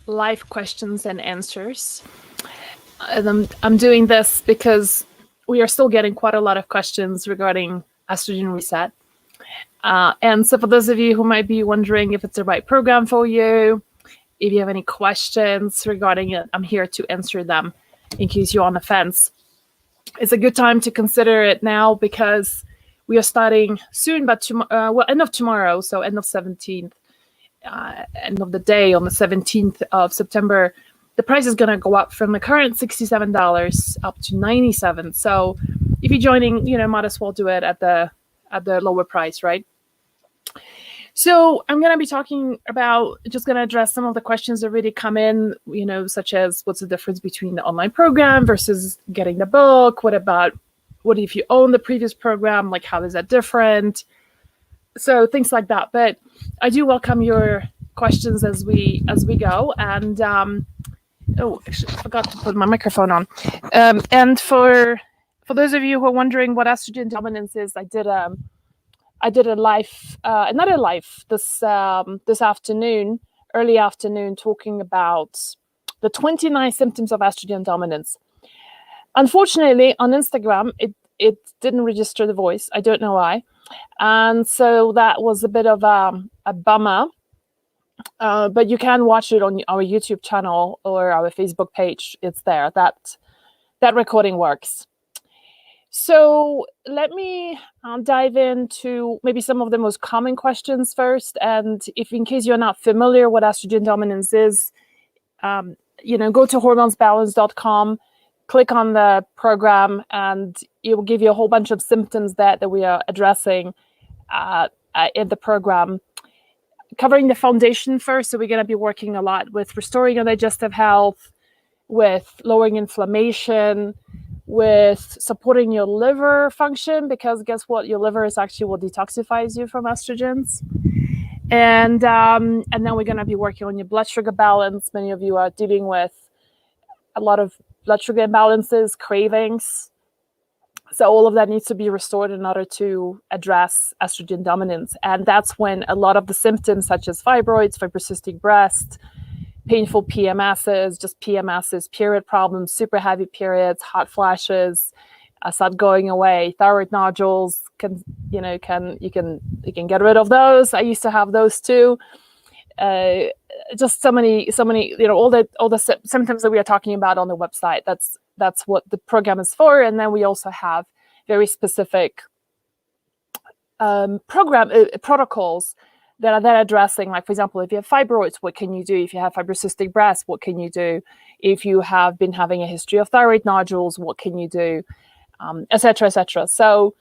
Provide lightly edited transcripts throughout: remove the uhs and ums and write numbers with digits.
live questions and answers. And I'm doing this because we are still getting quite a lot of questions regarding estrogen reset. And so for those of you who might be wondering if it's the right program for you, if you have any questions regarding it, I'm here to answer them in case you're on the fence. It's a good time to consider it now because we are starting soon, but end of tomorrow, so end of 17th, end of the day on the 17th of September, the price is going to go up from the current $67 up to $97. So if you're joining, might as well do it at the lower price, right? So I'm going to be talking about, just going to address some of the questions that really come in, such as what's the difference between the online program versus getting the book? What if you own the previous program? Like, how is that different? So things like that. But I do welcome your questions as we go. And actually, I forgot to put my microphone on. And for those of you who are wondering what estrogen dominance is, I did a live, another live this afternoon, early afternoon, talking about the 29 symptoms of estrogen dominance. Unfortunately, on Instagram, it didn't register the voice. I don't know why. And so that was a bit of a bummer. But you can watch it on our YouTube channel or our Facebook page. It's there. That recording works. So let me dive into maybe some of the most common questions first. And if in case you're not familiar what estrogen dominance is, go to hormonesbalance.com, click on the program, and it will give you a whole bunch of symptoms that we are addressing in the program. Covering the foundation first, so we're going to be working a lot with restoring your digestive health, with lowering inflammation, with supporting your liver function, because guess what? Your liver is actually what detoxifies you from estrogens. And then we're going to be working on your blood sugar balance. Many of you are dealing with a lot of blood sugar imbalances, cravings. So all of that needs to be restored in order to address estrogen dominance. And that's when a lot of the symptoms such as fibroids, fibrocystic breast, painful PMSs, period problems, super heavy periods, hot flashes, start going away. Thyroid nodules you can get rid of those. I used to have those too. Just so many, all the symptoms that we are talking about on the website. That's what the program is for. And then we also have very specific protocols that are addressing, like, for example, if you have fibroids, what can you do? If you have fibrocystic breast, what can you do? If you have been having a history of thyroid nodules, what can you do? Et cetera, et cetera. So,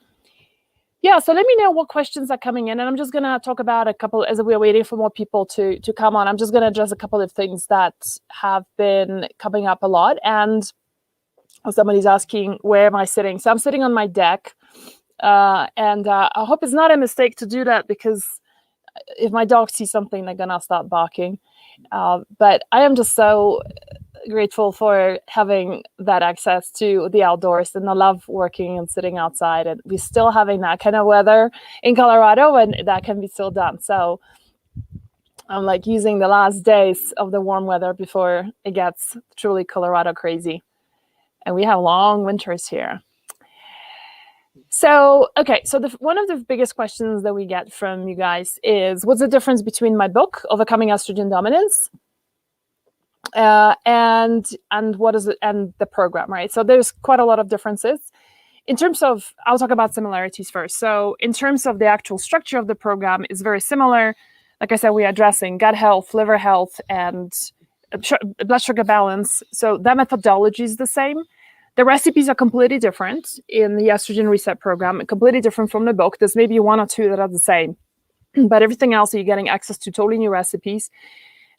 yeah, so let me know what questions are coming in. And I'm just going to talk about a couple, as we're waiting for more people to come on. I'm just going to address a couple of things that have been coming up a lot. And somebody's asking, where am I sitting? So I'm sitting on my deck. And I hope it's not a mistake to do that, because if my dog sees something, they're going to start barking. But I am just so grateful for having that access to the outdoors, and I love working and sitting outside, and we're still having that kind of weather in Colorado, and that can be still done. So I'm like using the last days of the warm weather before it gets truly Colorado crazy. And we have long winters here. So, okay, so one of the biggest questions that we get from you guys is, what's the difference between my book, Overcoming Estrogen Dominance, and what is it, and the program, right? So there's quite a lot of differences. In terms of, I'll talk about similarities first. So in terms of the actual structure of the program, is very similar. Like I said, we're addressing gut health, liver health, and blood sugar balance. So that methodology is the same. The recipes are completely different in the Estrogen Reset program, completely different from the book. There's maybe one or two that are the same, but everything else, you're getting access to totally new recipes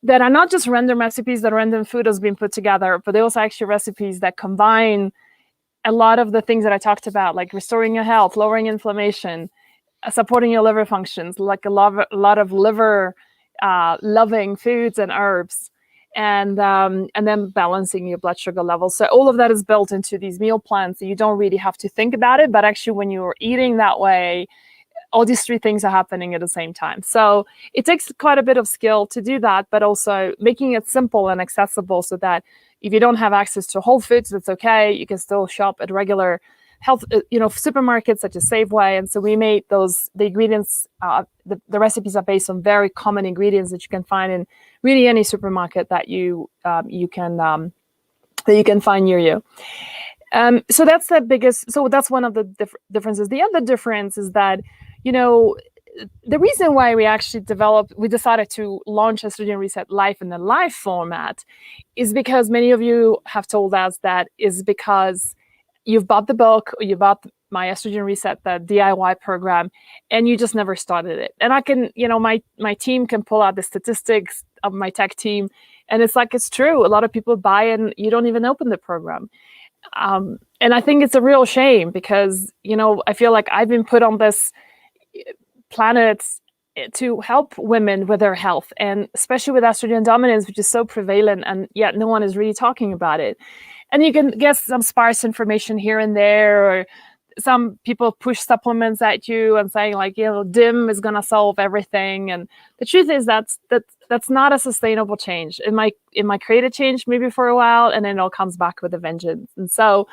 that are not just random recipes that random food has been put together, but they're also actually recipes that combine a lot of the things that I talked about, like restoring your health, lowering inflammation, supporting your liver functions, like a lot of liver loving foods and herbs. And then balancing your blood sugar levels. So all of that is built into these meal plans. So you don't really have to think about it, but actually when you're eating that way, all these three things are happening at the same time. So it takes quite a bit of skill to do that, but also making it simple and accessible so that if you don't have access to Whole Foods, that's okay. You can still shop at regular health, supermarkets such as Safeway. And so we made the ingredients, the recipes are based on very common ingredients that you can find in really any supermarket that you can find near you. So that's the biggest. So that's one of the differences. The other difference is that, the reason why we decided to launch Estrogen Reset Live in the live format is because many of you have told us that is because you've bought the book or you bought my Estrogen Reset, the DIY program, and you just never started it. And I can, my team can pull out the statistics of my tech team, and it's true. A lot of people buy and you don't even open the program. And I think it's a real shame because, I feel like I've been put on this planet to help women with their health, and especially with estrogen dominance, which is so prevalent, and yet no one is really talking about it. And you can get some sparse information here and there, or some people push supplements at you and saying DIM is going to solve everything. And the truth is that's not a sustainable change. It might create a change maybe for a while, and then it all comes back with a vengeance. And so,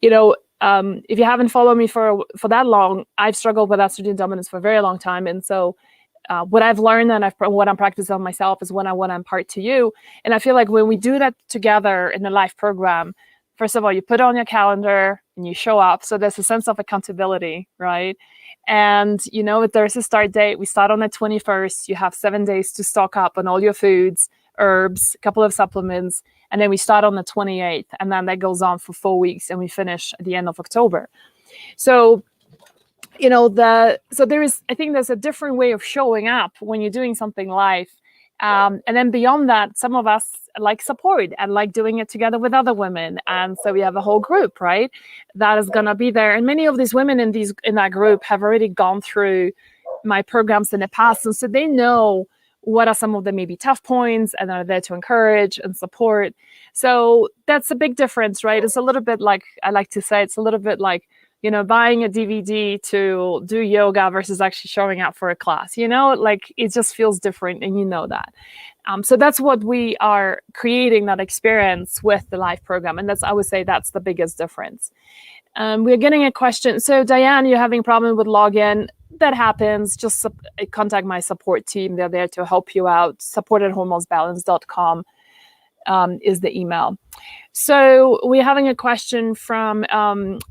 if you haven't followed me for that long, I've struggled with estrogen dominance for a very long time. And so what I've learned and what I'm practicing on myself is what I want to impart to you. And I feel like when we do that together in the live program, first of all, you put it on your calendar and you show up. So there's a sense of accountability, right? And, if there's a start date, we start on the 21st. You have 7 days to stock up on all your foods, herbs, a couple of supplements. And then we start on the 28th. And then that goes on for 4 weeks. And we finish at the end of October. So, I think there's a different way of showing up when you're doing something live. And then beyond that, some of us like support and like doing it together with other women. And so we have a whole group, right, that is going to be there. And many of these women in that group have already gone through my programs in the past. And so they know what are some of the maybe tough points and are there to encourage and support. So that's a big difference, right? It's a little bit like, I like to say, it's a little bit like, buying a DVD to do yoga versus actually showing up for a class, it just feels different, and that. So that's what we are creating, that experience with the live program. And I would say that's the biggest difference. We're getting a question. So Diane, you're having a problem with login. That happens. Just contact my support team. They're there to help you out. support@hormonesbalance.com is the email. So we're having a question from,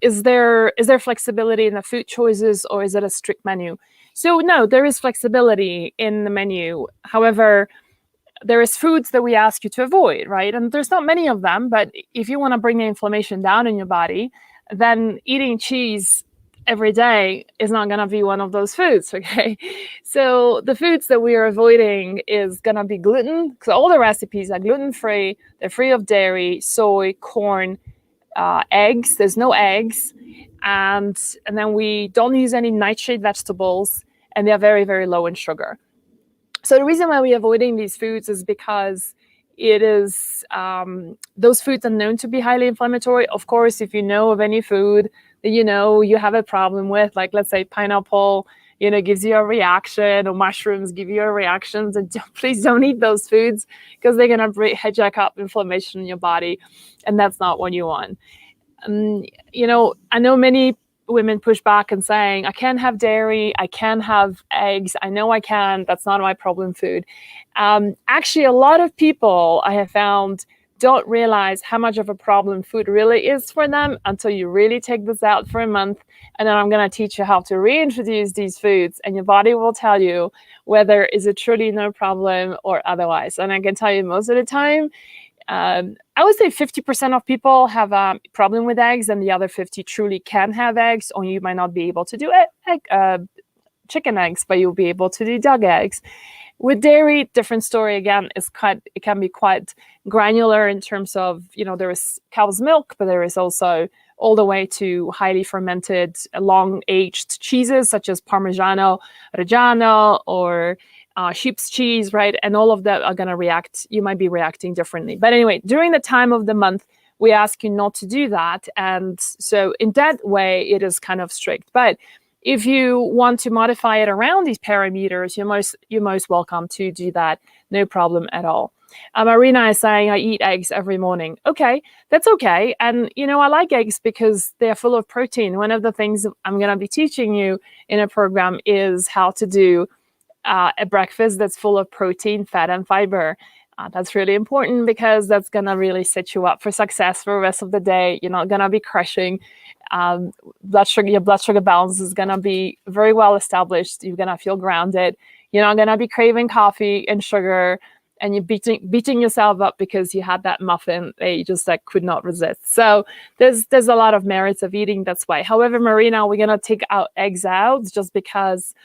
is there flexibility in the food choices, or is it a strict menu? So no, there is flexibility in the menu. However, there is foods that we ask you to avoid, right? And there's not many of them, but if you want to bring the inflammation down in your body, then eating cheese every day is not going to be one of those foods, okay? So the foods that we are avoiding is going to be gluten, because all the recipes are gluten-free. They're free of dairy, soy, corn, eggs. There's no eggs. And then we don't use any nightshade vegetables, and they're very, very low in sugar. So the reason why we're avoiding these foods is because it is, those foods are known to be highly inflammatory. Of course, if you know of any food that you have a problem with, like let's say pineapple, gives you a reaction, or mushrooms give you a reaction, and please don't eat those foods, because they're going to hijack up inflammation in your body, and that's not what you want. I know many women push back and saying, I can't have dairy, I can have eggs. I know I can, that's not my problem food. Actually, a lot of people I have found don't realize how much of a problem food really is for them until you really take this out for a month. And then I'm going to teach you how to reintroduce these foods, and your body will tell you whether is it truly no problem or otherwise. And I can tell you most of the time, I would say 50% of people have a problem with eggs, and the other 50 truly can have eggs, or you might not be able to do chicken eggs, but you'll be able to do dog eggs. With dairy, different story again. It can be quite granular in terms of, there is cow's milk, but there is also all the way to highly fermented, long-aged cheeses such as Parmigiano Reggiano or sheep's cheese, right? And all of that are going to react. You might be reacting differently. But anyway, during the time of the month, we ask you not to do that. And so in that way, it is kind of strict. But If you want to modify it around these parameters, you're most welcome to do that. No problem at all. Marina is saying, I eat eggs every morning. Okay, that's okay. And, I like eggs because they're full of protein. One of the things I'm going to be teaching you in a program is how to do a breakfast that's full of protein, fat, and fiber. That's really important because that's going to really set you up for success for the rest of the day. You're not going to be crashing. Your blood sugar balance is going to be very well established. You're going to feel grounded. You're not going to be craving coffee and sugar, and you're beating yourself up because you had that muffin that you just could not resist. So there's a lot of merits of eating this way. However, Marina, we're going to take our eggs out just because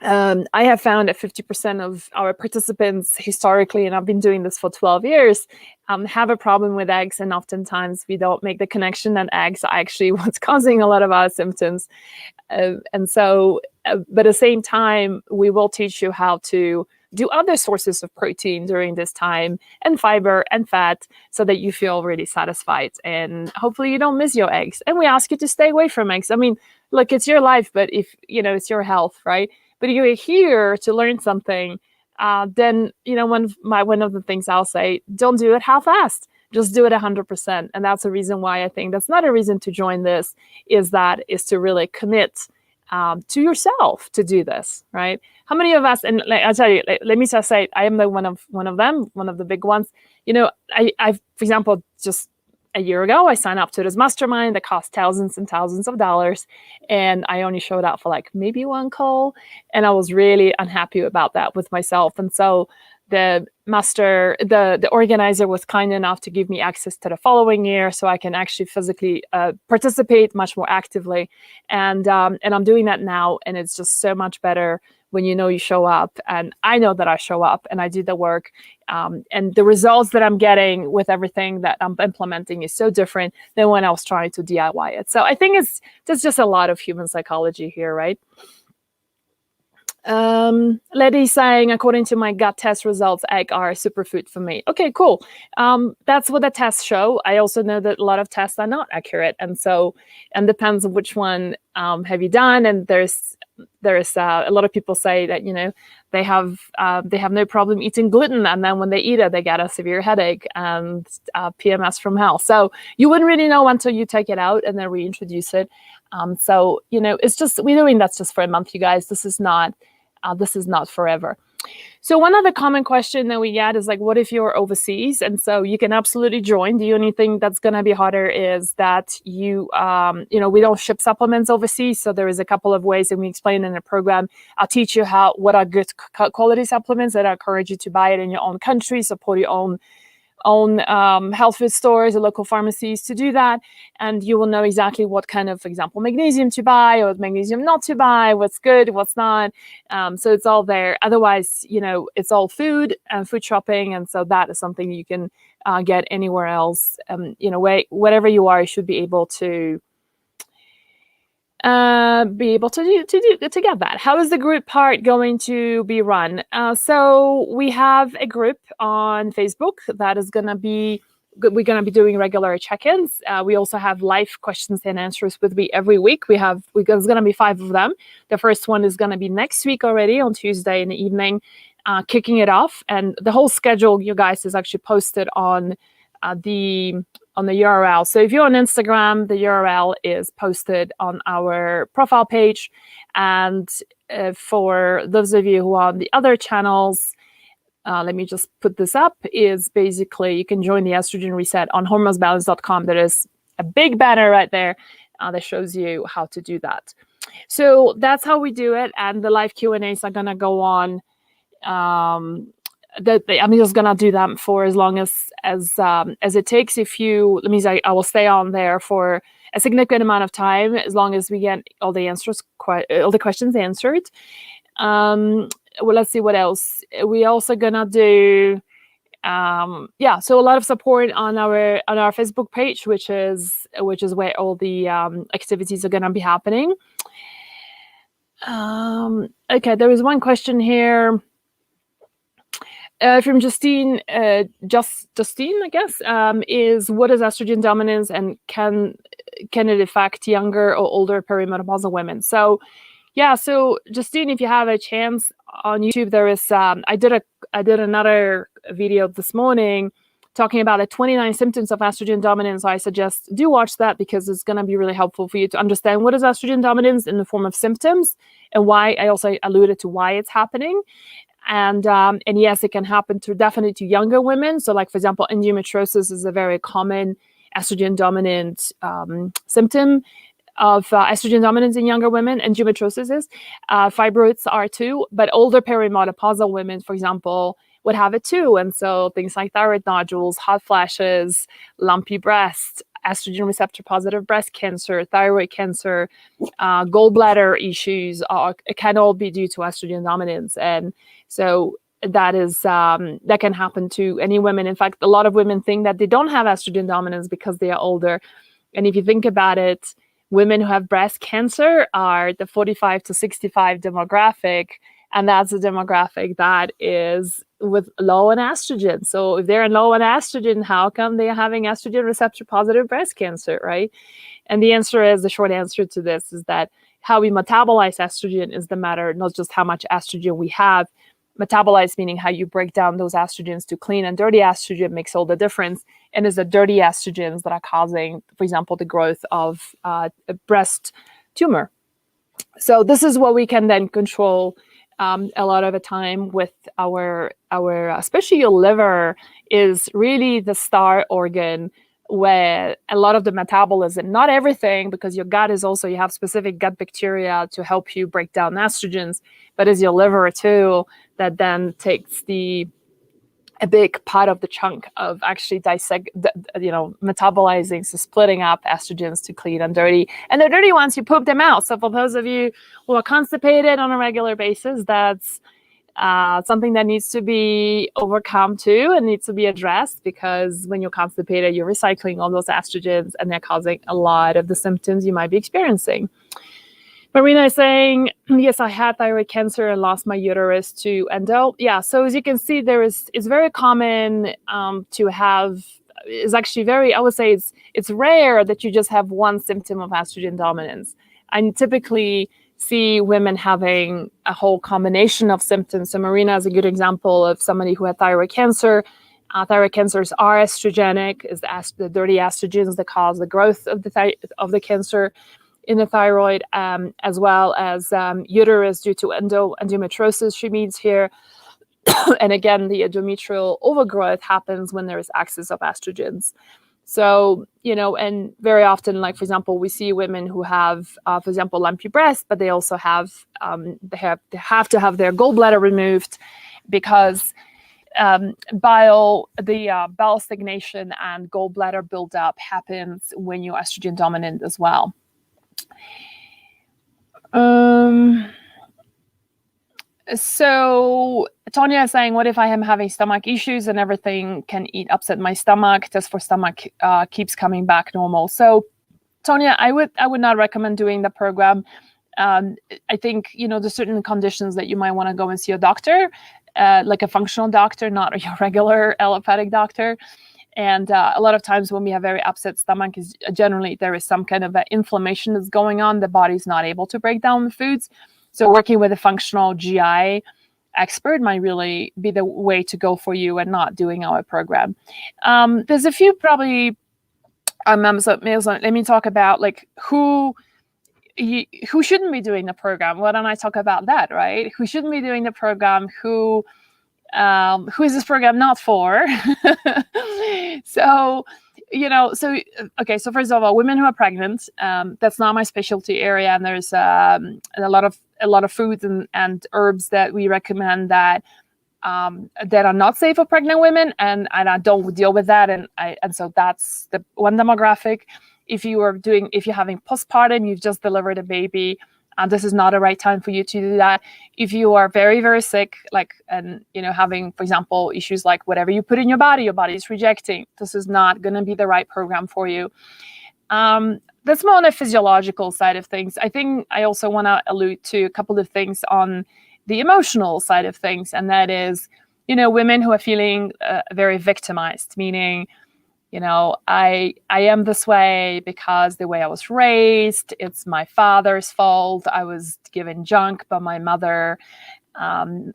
I have found that 50% of our participants historically, and I've been doing this for 12 years, have a problem with eggs. And oftentimes we don't make the connection that eggs are actually what's causing a lot of our symptoms. But at the same time, we will teach you how to do other sources of protein during this time, and fiber and fat, so that you feel really satisfied and hopefully you don't miss your eggs. And we ask you to stay away from eggs. I mean, look, it's your life, but if it's your health, right? But if you're here to learn something, then one of the things I'll say, don't do it half-assed. Just do it 100%. And that's a reason why I think that's not a reason to join this, is to really commit to yourself to do this, right? How many of us, and I'll tell you, let me just say, I am one of them, one of the big ones. I for example, just a year ago, I signed up to this mastermind that cost thousands and thousands of dollars, and I only showed up for maybe one call, and I was really unhappy about that with myself. And so the organizer was kind enough to give me access to the following year, so I can actually physically participate much more actively. And I'm doing that now, and it's just so much better when you show up. And I know that I show up and I do the work, and the results that I'm getting with everything that I'm implementing is so different than when I was trying to DIY it. So I think there's just a lot of human psychology here, right? Letty saying, according to my gut test results, egg are a superfood for me. Okay, cool. That's what the tests show. I also know that a lot of tests are not accurate, and depends on which one have you done. And there's a lot of people say that they have no problem eating gluten, and then when they eat it, they get a severe headache and PMS from hell. So you wouldn't really know until you take it out and then reintroduce it. It's just, we're doing that's just for a month, you guys. This is not forever. So one other common question that we get is what if you're overseas? And so you can absolutely join. The only thing that's going to be harder is that we don't ship supplements overseas. So there is a couple of ways, and we explain in the program. I'll teach you what are good quality supplements that I encourage you to buy it in your own country, support your own health food stores or local pharmacies to do that, and you will know exactly what kind of, for example, magnesium to buy or magnesium not to buy, what's good, what's not. So it's all there. Otherwise, it's all food and food shopping, and so that is something you can get anywhere else. Whatever you are, you should be able to get that. How is the group part going to be run? So we have a group on Facebook that is going to be, we're going to be doing regular check-ins. We also have live questions and answers with me every week. There's going to be 5 of them. The first one is going to be next week already on Tuesday in the evening, kicking it off. And the whole schedule, you guys, is actually posted on the URL. So if you're on Instagram, the URL is posted on our profile page. And for those of you who are on the other channels, let me just put this up, is basically you can join the Estrogen Reset on hormonesbalance.com. There is a big banner right there that shows you how to do that. So that's how we do it. And the live Q&As are going to go on. I'm just gonna do them for as long as it takes. That means I will stay on there for a significant amount of time, as long as we get all the questions answered. Well, let's see what else. We also gonna do so a lot of support on our Facebook page, which is where all the activities are gonna be happening. Okay, there is one question here. From Justine, Justine, I guess, is what is estrogen dominance and can it affect younger or older perimenopausal women? So, yeah, so Justine, if you have a chance on YouTube, there is I did another video this morning talking about the 29 symptoms of estrogen dominance. I suggest do watch that because it's going to be really helpful for you to understand what is estrogen dominance in the form of symptoms and why. I also alluded to why it's happening. And yes, it can happen definitely to younger women. So, like for example, endometriosis is a very common estrogen dominant symptom of estrogen dominance in younger women. Endometriosis is. Fibroids are too, but older perimenopausal women, for example, would have it too. And so things like thyroid nodules, hot flashes, lumpy breast, estrogen receptor positive breast cancer, thyroid cancer, gallbladder issues can all be due to estrogen dominance. And so that is that can happen to any women. In fact, a lot of women think that they don't have estrogen dominance because they are older. And if you think about it, women who have breast cancer are the 45 to 65 demographic, and that's a demographic that is with low in estrogen. So if they're low in estrogen, how come they're having estrogen receptor positive breast cancer, right? And the answer is, the short answer to this is that how we metabolize estrogen is the matter, not just how much estrogen we have. Metabolize meaning how you break down those estrogens to clean and dirty estrogen makes all the difference. And it's the dirty estrogens that are causing, for example, the growth of a breast tumor. So this is what we can then control a lot of the time with our especially your liver is really the star organ where a lot of the metabolism, not everything, because your gut is also, you have specific gut bacteria to help you break down estrogens, but it's your liver too that then takes a big part of the chunk of actually metabolizing, so splitting up estrogens to clean and dirty. And the dirty ones, you poop them out. So for those of you who are constipated on a regular basis, that's something that needs to be overcome too and needs to be addressed, because when you're constipated, you're recycling all those estrogens and they're causing a lot of the symptoms you might be experiencing. Marina is saying, yes, I had thyroid cancer and lost my uterus to endo. Yeah, so as you can see, it's very common to have, it's actually very, I would say it's rare that you just have one symptom of estrogen dominance. I typically see women having a whole combination of symptoms. So Marina is a good example of somebody who had thyroid cancer. Thyroid cancers are estrogenic, is the dirty estrogens that cause the growth of the cancer in the thyroid, as well as uterus due to endometriosis, she means here. And again, the endometrial overgrowth happens when there is excess of estrogens. So, and very often, like, for example, we see women who have, for example, lumpy breasts, but they also have, they have to have their gallbladder removed because bile stagnation and gallbladder buildup happens when you're estrogen dominant as well. So Tonya is saying, what if I am having stomach issues and everything can upset my stomach? Test for stomach keeps coming back normal. So Tonya, I would not recommend doing the program. I think, there's certain conditions that you might want to go and see a doctor, like a functional doctor, not your regular allopathic doctor. And a lot of times when we have very upset stomach, is generally there is some kind of inflammation that's going on. The body's not able to break down the foods. So working with a functional GI expert might really be the way to go for you, and not doing our program. There's a few probably let me talk about like who shouldn't be doing the program. Why don't I talk about that, right? Who shouldn't be doing the program? Who is this program not for? So, okay. So first of all, women who are pregnant, that's not my specialty area. And there's a lot of foods and herbs that we recommend that are not safe for pregnant women. And I don't deal with that. And so that's the one demographic. If you're having postpartum, you've just delivered a baby, this is not a right time for you to do that. If you are very, very sick, having, for example, issues like whatever you put in your body is rejecting, this is not going to be the right program for you. That's more on the physiological side of things. I think I also want to allude to a couple of things on the emotional side of things, and that is women who are feeling very victimized, meaning, I am this way because the way I was raised, it's my father's fault. I was given junk by my mother.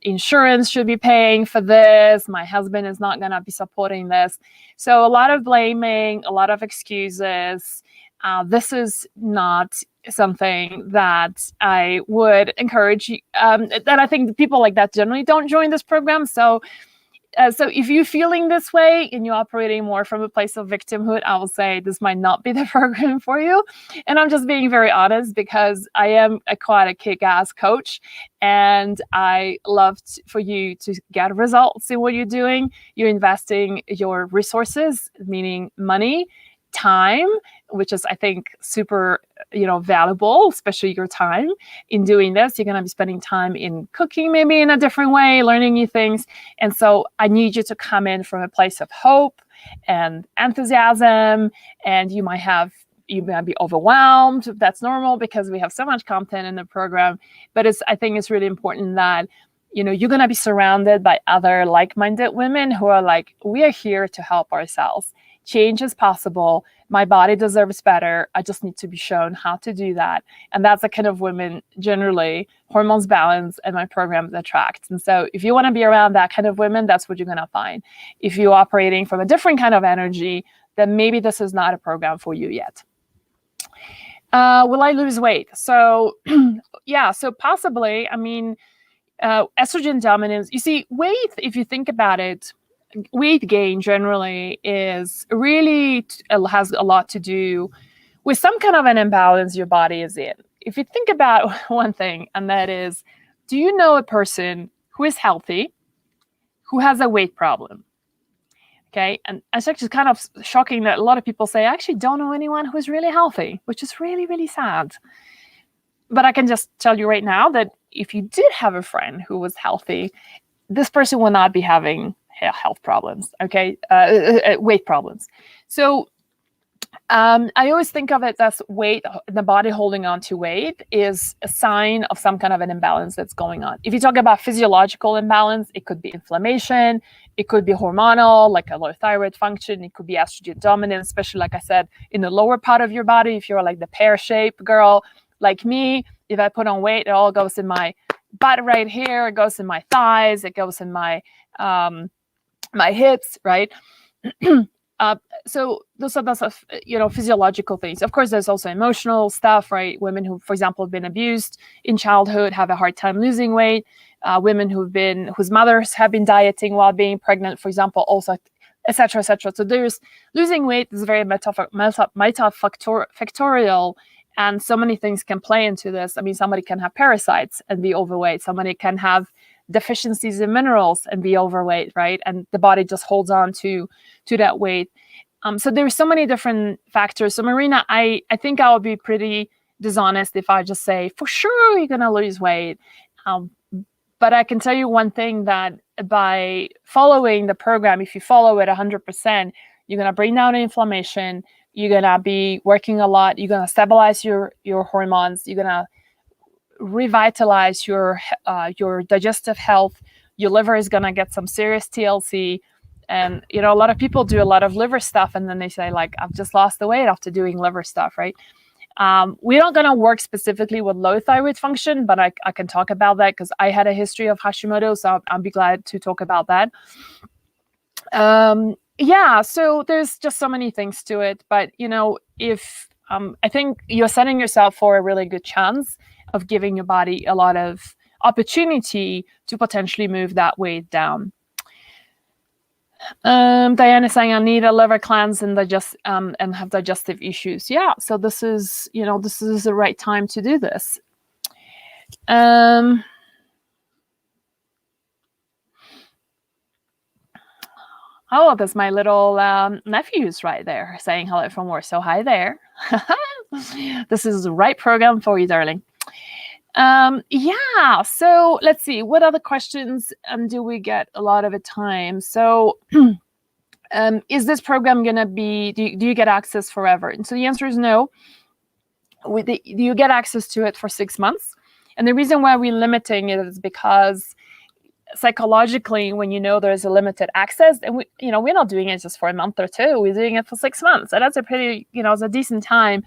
Insurance should be paying for this. My husband is not going to be supporting this. So a lot of blaming, a lot of excuses. This is not something that I would encourage. That I think people like that generally don't join this program. So if you're feeling this way and you're operating more from a place of victimhood, I will say this might not be the program for you. And I'm just being very honest because I am quite a kick-ass coach, and I love for you to get results in what you're doing. You're investing your resources, meaning money, time, which is, I think, super, valuable, especially your time in doing this. You're going to be spending time in cooking, maybe in a different way, learning new things. And so I need you to come in from a place of hope and enthusiasm, and you might be overwhelmed. That's normal because we have so much content in the program, but I think it's really important that you're going to be surrounded by other like-minded women who are like, we are here to help ourselves. Change is possible. My body deserves better. I just need to be shown how to do that. And that's the kind of women generally hormones balance and my programs attract. And so if you want to be around that kind of women, that's what you're going to find. If you're operating from a different kind of energy, then maybe this is not a program for you yet. Will I lose weight? So yeah, so possibly. I mean, estrogen dominance, you see, weight, if you think about it, weight gain generally has a lot to do with some kind of an imbalance your body is in. If you think about one thing, and that is, do you know a person who is healthy, who has a weight problem? Okay, and it's actually kind of shocking that a lot of people say, I actually don't know anyone who is really healthy, which is really, really sad. But I can just tell you right now that if you did have a friend who was healthy, this person will not be having health problems, okay, weight problems. So I always think of it as weight, the body holding on to weight is a sign of some kind of an imbalance that's going on. If you talk about physiological imbalance, it could be inflammation, it could be hormonal, like a low thyroid function, it could be estrogen dominance, especially, like I said, in the lower part of your body. If you're like the pear-shaped girl like me, if I put on weight, it all goes in my butt right here, it goes in my thighs, it goes in my hips, right? So those are physiological things. Of course, there's also emotional stuff, right? Women who, for example, have been abused in childhood have a hard time losing weight. Women whose mothers have been dieting while being pregnant, for example, also, etc., etc. So there's losing weight is very multifactorial, and so many things can play into this. I mean, somebody can have parasites and be overweight. Somebody can have deficiencies in minerals and be overweight, right? And the body just holds on to that weight. So there's so many different factors. So Marina, I think I would be pretty dishonest if I just say, for sure, you're going to lose weight. But I can tell you one thing, that by following the program, if you follow it 100%, you're going to bring down inflammation. You're going to be working a lot. You're going to stabilize your hormones. You're going to revitalize your digestive health. Your liver is going to get some serious TLC. And, a lot of people do a lot of liver stuff, and then they say, like, I've just lost the weight after doing liver stuff, right? We're not going to work specifically with low thyroid function, but I can talk about that because I had a history of Hashimoto, so I'll be glad to talk about that. Yeah, so there's just so many things to it. But, if I think you're setting yourself for a really good chance of giving your body a lot of opportunity to potentially move that weight down. Diana saying, I need a liver cleanse and have digestive issues. Yeah, so this is the right time to do this. Oh, there's my little nephews right there saying hello from Warsaw. Hi there. This is the right program for you, darling. Yeah, so let's see, what other questions do we get a lot of the time? So is this program going to be, do you get access forever? And so the answer is no. You get access to it for 6 months. And the reason why we're limiting it is because psychologically, when you know there's a limited access, and we're not doing it just for a month or two, we're doing it for 6 months. So that's a pretty, it's a decent time.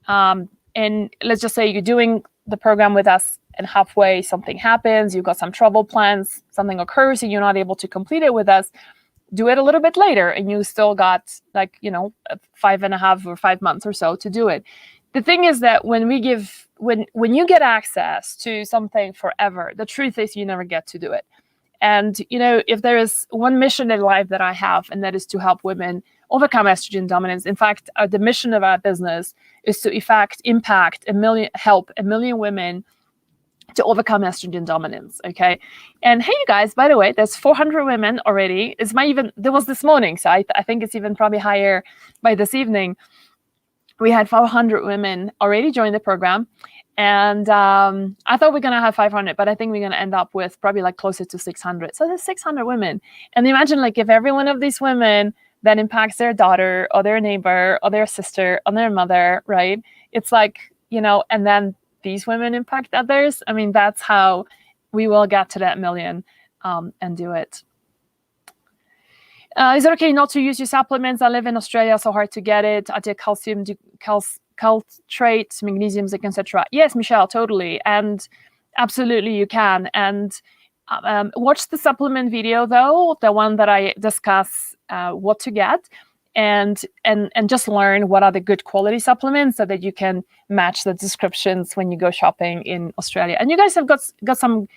And let's just say you're doing the program with us and halfway something happens, you've got some travel plans, something occurs and you're not able to complete it with us, do it a little bit later and you still got 5.5 or 5 months or so to do it. The thing is that when you get access to something forever, the truth is you never get to do it. And, if there is one mission in life that I have, and that is to help women overcome estrogen dominance. In fact, the mission of our business is to help a million women to overcome estrogen dominance. Okay. And hey, you guys, by the way, there's 400 women already. There was this morning. So I think it's even probably higher by this evening. We had 400 women already join the program. And I thought we are going to have 500, but I think we're going to end up with probably closer to 600. So there's 600 women. And imagine if every one of these women that impacts their daughter or their neighbor or their sister or their mother, right? It's and then these women impact others. I mean, that's how we will get to that million and do it. Is it okay not to use your supplements? I live in Australia, so hard to get it. I take calcium, calcitrates, magnesium, zinc, etc. Yes, Michelle, totally. And absolutely you can. And watch the supplement video, though, the one that I discuss what to get. And just learn what are the good quality supplements so that you can match the descriptions when you go shopping in Australia. And you guys have got some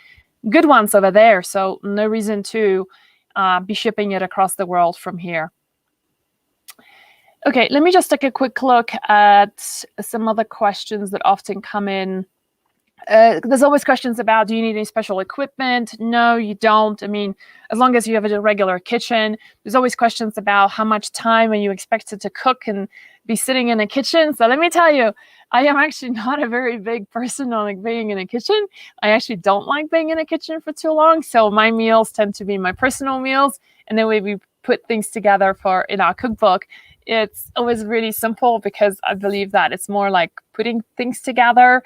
good ones over there, so no reason to be shipping it across the world from here. Okay, let me just take a quick look at some other questions that often come in. There's always questions about, do you need any special equipment? No, you don't. I mean, as long as you have a regular kitchen. There's always questions about how much time are you expected to cook and be sitting in a kitchen. So let me tell you, I am actually not a very big person on being in a kitchen. I actually don't like being in a kitchen for too long. So my meals tend to be my personal meals. And the way we put things together in our cookbook, it's always really simple because I believe that it's more like putting things together,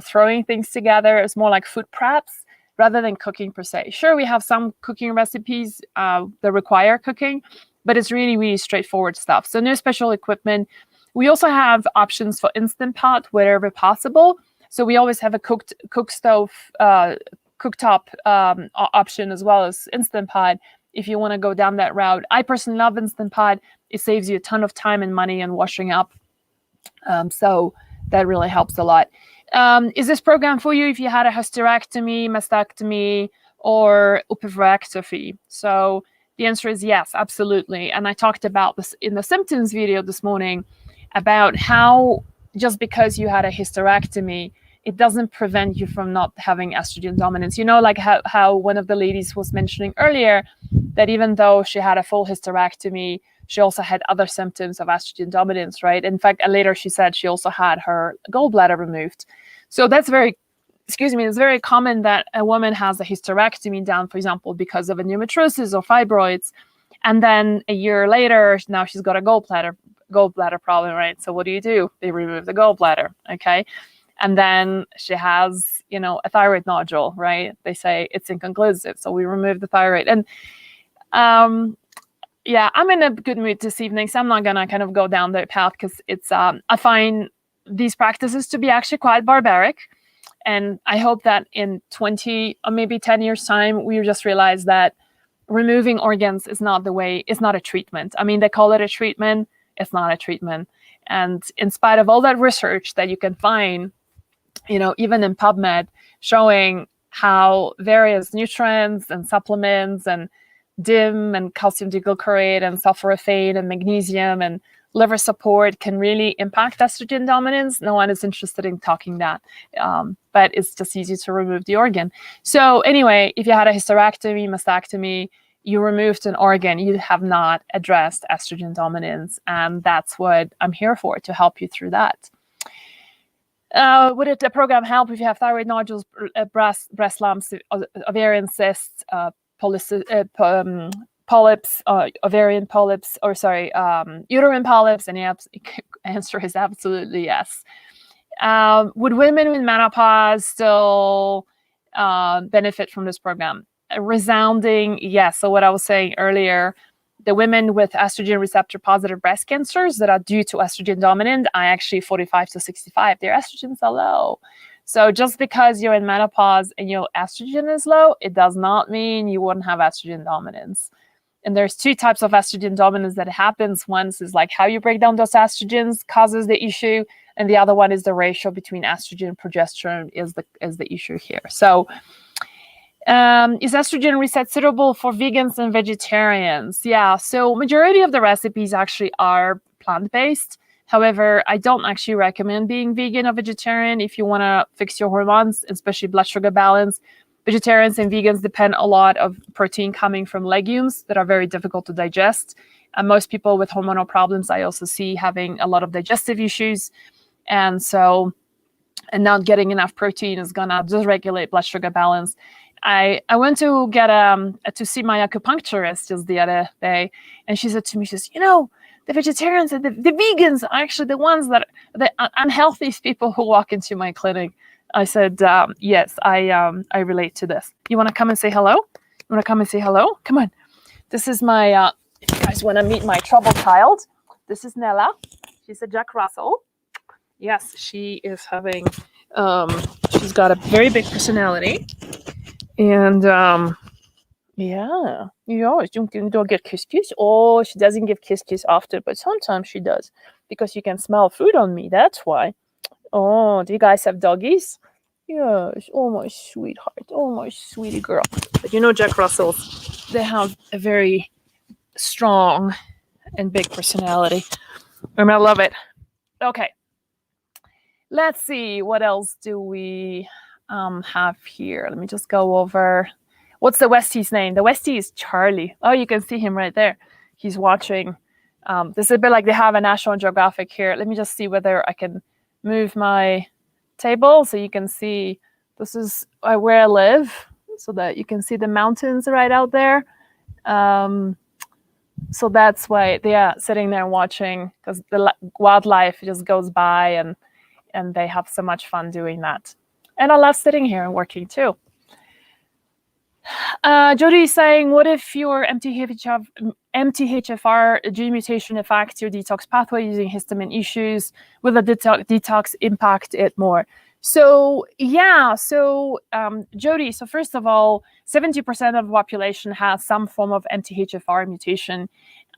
throwing things together. It's more like food preps rather than cooking per se. Sure, we have some cooking recipes that require cooking, but it's really, really straightforward stuff. So no special equipment. We also have options for Instant Pot wherever possible. So we always have a cooktop option as well as Instant Pot if you want to go down that route. I personally love Instant Pot. It saves you a ton of time and money and washing up. So that really helps a lot. Is this program for you if you had a hysterectomy, mastectomy, or oophorectomy? So the answer is yes, absolutely. And I talked about this in the symptoms video this morning about how just because you had a hysterectomy, it doesn't prevent you from not having estrogen dominance. Like how one of the ladies was mentioning earlier, that even though she had a full hysterectomy, she also had other symptoms of estrogen dominance, right? In fact, later she said she also had her gallbladder removed. So it's very common that a woman has a hysterectomy done, for example, because of endometriosis or fibroids. And then a year later, now she's got a gallbladder problem, right? So what do? They remove the gallbladder, okay? And then she has, a thyroid nodule, right? They say it's inconclusive. So we remove the thyroid. And yeah, I'm in a good mood this evening, so I'm not going to kind of go down that path because it's, I find these practices to be actually quite barbaric. And I hope that in 20 or maybe 10 years time, we just realize that removing organs is not a treatment. I mean, they call it a treatment. It's not a treatment. And in spite of all that research that you can find, even in PubMed, showing how various nutrients and supplements and DIM and calcium diglycerate and sulforaphane and magnesium and liver support can really impact estrogen dominance. No one is interested in talking that, but it's just easy to remove the organ. So anyway, if you had a hysterectomy, mastectomy, you removed an organ, you have not addressed estrogen dominance. And that's what I'm here for, to help you through that. Would the program help if you have thyroid nodules, breast lumps, ovarian cysts, polyps, ovarian polyps, uterine polyps? And the answer is absolutely yes. Would women with menopause still benefit from this program? resounding yes. So what I was saying earlier, the women with estrogen receptor positive breast cancers that are due to estrogen dominant are actually 45 to 65. Their estrogens are low. So just because you're in menopause and your estrogen is low, it does not mean you wouldn't have estrogen dominance. And there's two types of estrogen dominance that happens. One is like how you break down those estrogens causes the issue, and the other one is the ratio between estrogen and progesterone is the issue here. So is estrogen reset suitable for vegans and vegetarians? Yeah, so majority of the recipes actually are plant-based. However, I don't actually recommend being vegan or vegetarian if you want to fix your hormones, especially blood sugar balance. Vegetarians and vegans depend a lot of protein coming from legumes that are very difficult to digest. And most people with hormonal problems, I also see having a lot of digestive issues. And not getting enough protein is going to dysregulate blood sugar balance. I went to get to see my acupuncturist just the other day, and she said to me, she says, the vegetarians and the vegans are actually the ones that the unhealthy people who walk into my clinic. I said, yes, I relate to this. You want to come and say hello? You want to come and say hello? Come on. This is my, if you guys want to meet my troubled child, this is Nella. She's a Jack Russell. Yes, she is having, she's got a very big personality. And, yeah, don't get kiss. Oh, she doesn't give kiss often, but sometimes she does because you can smell food on me. That's why. Oh, do you guys have doggies? Yes. Oh, my sweetheart. Oh, my sweetie girl. But Jack Russells, they have a very strong and big personality. And I love it. Okay. Let's see. What else do we have here? Let me just go over. What's the Westie's name? The Westie is Charlie. Oh, you can see him right there. He's watching. This is a bit like they have a National Geographic here. Let me just see whether I can move my table so you can see. This is where I live, so that you can see the mountains right out there. So that's why they are sitting there watching, because the wildlife just goes by, and they have so much fun doing that. And I love sitting here and working too. Jody is saying, what if your MTHFR gene mutation affects your detox pathway using histamine issues? Will the detox impact it more? So, yeah. So, Jody, so first of all, 70% of the population has some form of MTHFR mutation,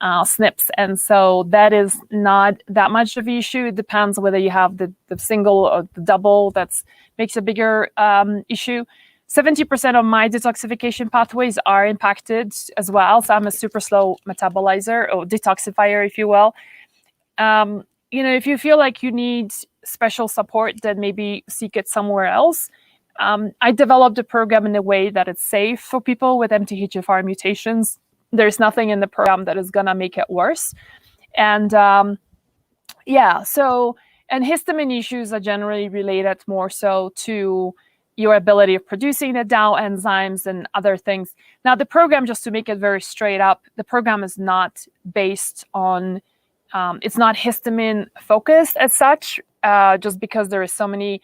SNPs. And so that is not that much of an issue. It depends whether you have the single or the double. That makes a bigger issue. 70% of my detoxification pathways are impacted as well. So I'm a super slow metabolizer or detoxifier, if you will. If you feel like you need special support, then maybe seek it somewhere else. I developed a program in a way that it's safe for people with MTHFR mutations. There's nothing in the program that is going to make it worse. And and histamine issues are generally related more so to your ability of producing the DAO enzymes and other things. Now, the program, just to make it very straight up, the program is not based on, it's not histamine focused as such, just because there is so many,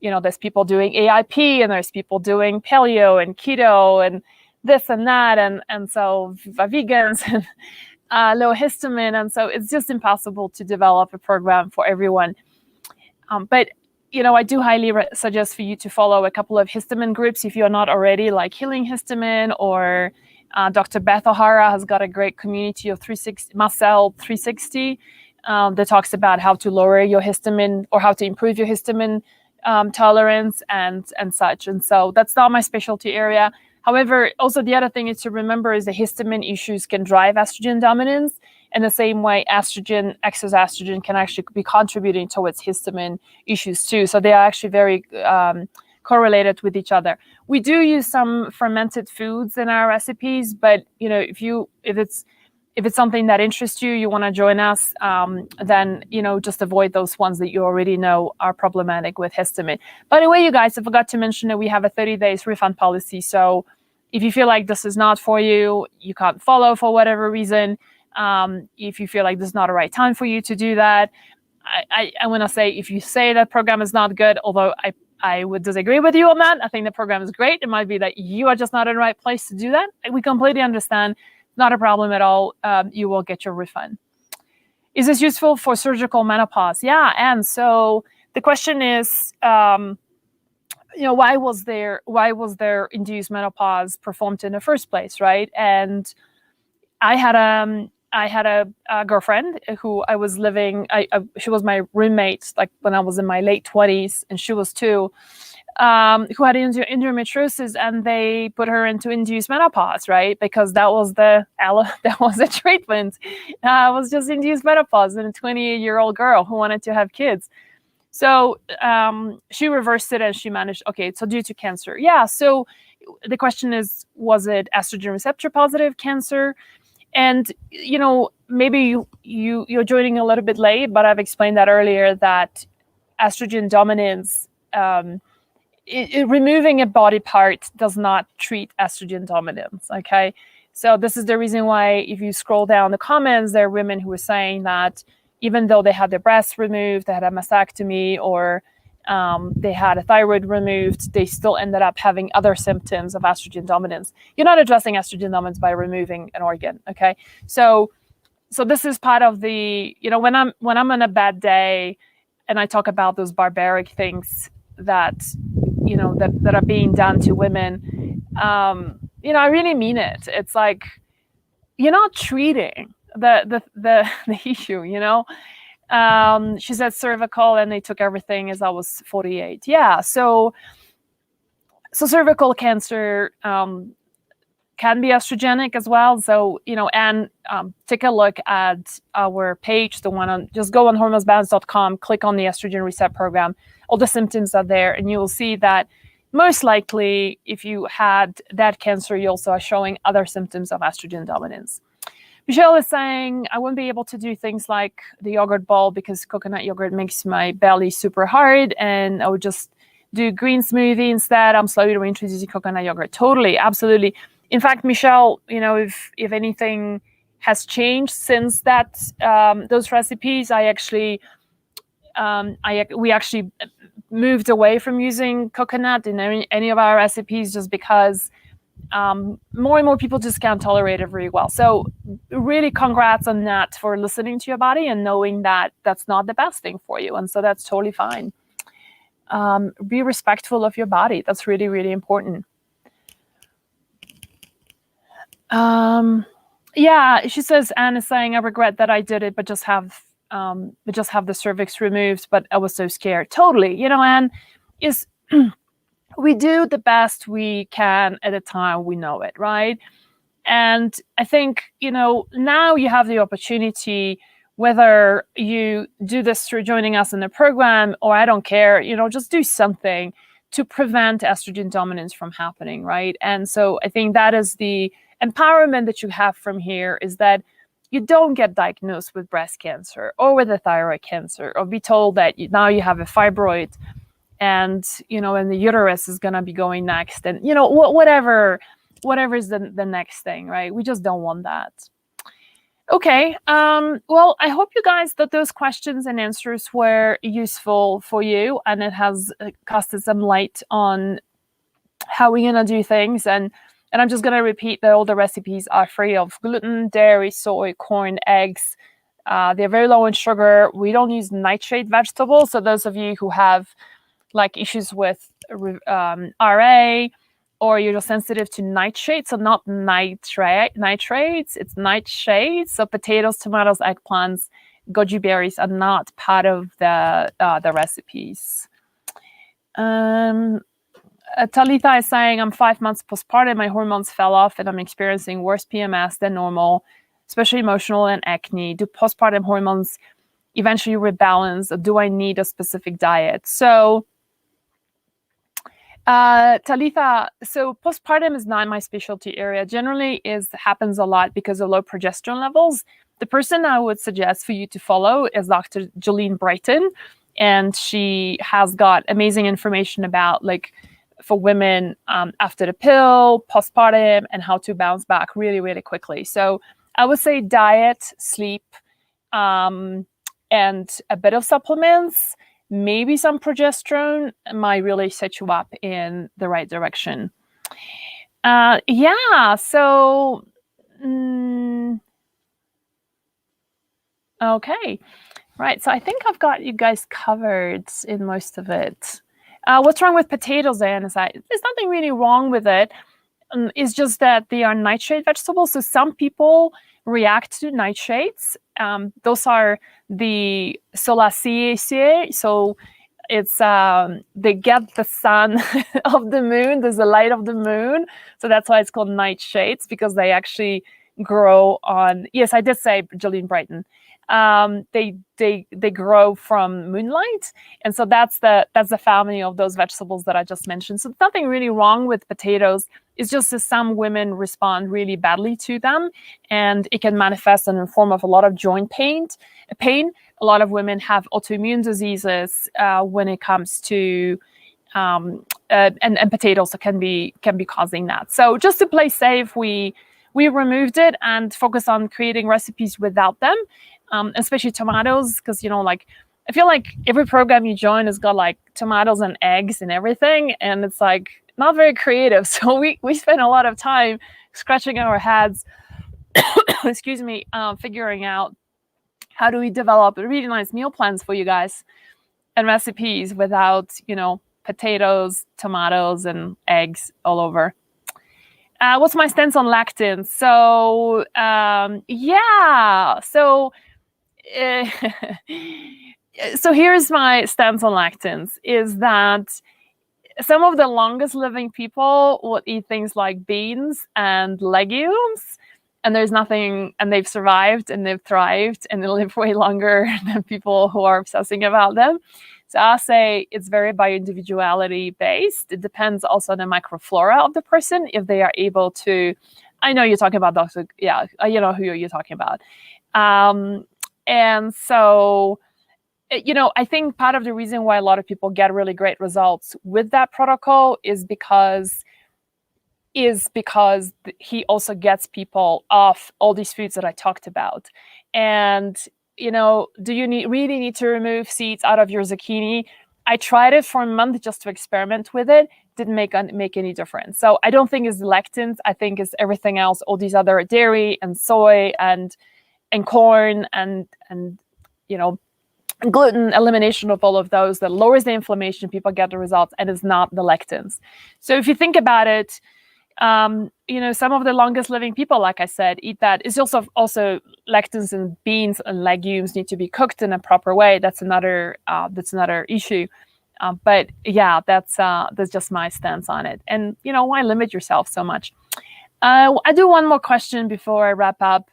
there's people doing AIP and there's people doing paleo and keto and this and that. And so vegans and low histamine. And so it's just impossible to develop a program for everyone. But I do highly suggest for you to follow a couple of histamine groups if you're not already, like Healing Histamine, or Dr. Beth O'Hara has got a great community of Marcel 360 that talks about how to lower your histamine or how to improve your histamine tolerance and such. And so that's not my specialty area. However, also the other thing is to remember is the histamine issues can drive estrogen dominance. In the same way, excess estrogen can actually be contributing towards histamine issues too. So they are actually very correlated with each other. We do use some fermented foods in our recipes, but if it's something that interests you, you want to join us, then just avoid those ones that you already know are problematic with histamine. By the way, you guys, I forgot to mention that we have a 30 days refund policy. So if you feel like this is not for you, you can't follow for whatever reason. If you feel like this is not the right time for you to do that, I want to say, if you say that program is not good, although I would disagree with you on that. I think the program is great. It might be that you are just not in the right place to do that. We completely understand. Not a problem at all. You will get your refund. Is this useful for surgical menopause? Yeah, and so the question is, why was there induced menopause performed in the first place, right? And I had a girlfriend who I was living. She was my roommate, like when I was in my late 20s, and she was too. Who had endometriosis, and they put her into induced menopause, right? Because that was the treatment. It was just induced menopause in a 28-year-old girl who wanted to have kids. So she reversed it and she managed. Okay, so due to cancer, yeah. So the question is, was it estrogen receptor positive cancer? And maybe you're joining a little bit late, but I've explained that earlier, that estrogen dominance. Removing a body part does not treat estrogen dominance, okay? So this is the reason why, if you scroll down the comments, there are women who are saying that even though they had their breasts removed, they had a mastectomy, or they had a thyroid removed, they still ended up having other symptoms of estrogen dominance. You're not addressing estrogen dominance by removing an organ, okay? So this is part of the, when I'm on a bad day and I talk about those barbaric things that that are being done to women, I really mean it. It's like, you're not treating the issue, she said cervical, and they took everything as I was 48. Yeah, so cervical cancer can be estrogenic as well. So, and take a look at our page, the one on, just go on hormonesbalance.com, click on the estrogen reset program. All the symptoms are there, and you will see that most likely, if you had that cancer, you also are showing other symptoms of estrogen dominance. Michelle is saying, I wouldn't be able to do things like the yogurt bowl because coconut yogurt makes my belly super hard, and I would just do green smoothie instead. I'm slowly reintroducing coconut yogurt. Totally, absolutely. In fact, Michelle, if anything has changed since that, those recipes, we actually moved away from using coconut in any of our recipes, just because more and more people just can't tolerate it very well. So really congrats on that, for listening to your body and knowing that that's not the best thing for you. And so that's totally fine. Be respectful of your body. That's really, really important. Yeah, she says, Anne is saying, I regret that I did it, but just have the cervix removed, but I was so scared. Totally. Anne, is we do the best we can at the time we know it, right? And I think, now you have the opportunity, whether you do this through joining us in the program, or I don't care, just do something to prevent estrogen dominance from happening, right? And so I think that is the empowerment that you have from here, is that you don't get diagnosed with breast cancer or with a thyroid cancer, or be told that now you have a fibroid and, and the uterus is going to be going next, and, whatever is the next thing, right? We just don't want that. Okay. Well, I hope you guys that those questions and answers were useful for you, and it has casted some light on how we're going to do things. And I'm just going to repeat that all the recipes are free of gluten, dairy, soy, corn, eggs. They're very low in sugar. We don't use nightshade vegetables. So those of you who have like issues with RA, or you're just sensitive to nightshade, so not nitrates, it's nightshades. So potatoes, tomatoes, eggplants, goji berries are not part of the recipes. Talitha is saying, I'm 5 months postpartum, my hormones fell off, and I'm experiencing worse PMS than normal, especially emotional and acne. Do postpartum hormones eventually rebalance, or do I need a specific diet? So Talitha, so postpartum is not my specialty area. Generally happens a lot because of low progesterone levels. The person I would suggest for you to follow is Dr. Jolene Brighton, and she has got amazing information about, like, for women after the pill, postpartum, and how to bounce back really, really quickly. So I would say diet, sleep, and a bit of supplements. maybe some progesterone might really set you up in the right direction. Yeah, so okay, right. So I think I've got you guys covered in most of it. What's wrong with potatoes, then? Is that there's nothing really wrong with it. It's just that they are nightshade vegetables. So some people react to nightshades. Those are the solaceaceae. So it's they get the sun of the moon. There's the light of the moon. So that's why it's called nightshades, because they actually grow on. Yes, I did say Jolene Brighton. They grow from moonlight, and so that's the family of those vegetables that I just mentioned. So nothing really wrong with potatoes. It's just that some women respond really badly to them, and it can manifest in the form of a lot of joint pain. A lot of women have autoimmune diseases when it comes to and potatoes can be causing that. So just to play safe, we removed it and focused on creating recipes without them. Especially tomatoes, because like I feel like every program you join has got like tomatoes and eggs and everything, and it's like not very creative. So we spend a lot of time scratching our heads, excuse me, figuring out how do we develop really nice meal plans for you guys and recipes without potatoes, tomatoes, and eggs all over. What's my stance on lectins? So yeah, so here's my stance on lectins, is that some of the longest living people would eat things like beans and legumes, and there's nothing, and they've survived and they've thrived and they live way longer than people who are obsessing about them. So I'll say it's very by individuality based. It depends also on the microflora of the person, if they are able to. I know you're talking about Dr. Yeah, you know who you're talking about. And so, I think part of the reason why a lot of people get really great results with that protocol is because he also gets people off all these foods that I talked about. And, do you really need to remove seeds out of your zucchini? I tried it for a month just to experiment with it. Didn't make any difference. So I don't think it's lectins. I think it's everything else, all these other dairy and soy and corn and gluten, elimination of all of those that lowers the inflammation, people get the results, and it's not the lectins. So if you think about it, some of the longest living people, like I said, eat that. It's also lectins in beans and legumes need to be cooked in a proper way. That's another issue. But yeah, that's just my stance on it. And why limit yourself so much? I do one more question before I wrap up.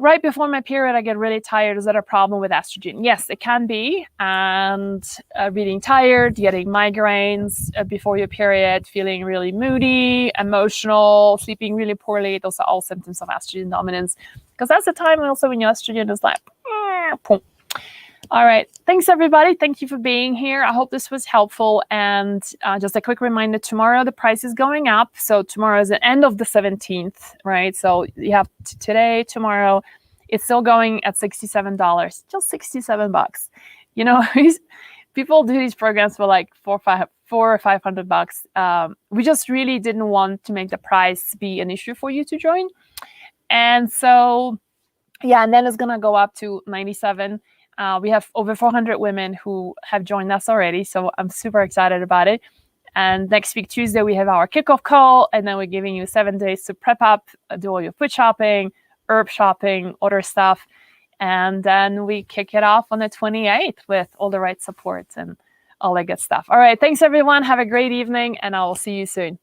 Right before my period, I get really tired. Is that a problem with estrogen? Yes, it can be. And feeling tired, getting migraines before your period, feeling really moody, emotional, sleeping really poorly. Those are all symptoms of estrogen dominance. Because that's the time also when your estrogen is like, boom. All right. Thanks, everybody. Thank you for being here. I hope this was helpful. And just a quick reminder, tomorrow the price is going up. So tomorrow is the end of the 17th, right? So you have today, tomorrow. It's still going at $67, just $67. People do these programs for like $400 or $500. We just really didn't want to make the price be an issue for you to join. And so, yeah, and then it's going to go up to $97. We have over 400 women who have joined us already, so I'm super excited about it. And next week, Tuesday, we have our kickoff call, and then we're giving you 7 days to prep up, do all your food shopping, herb shopping, order stuff, and then we kick it off on the 28th with all the right supports and all that good stuff. All right, thanks, everyone. Have a great evening, and I will see you soon.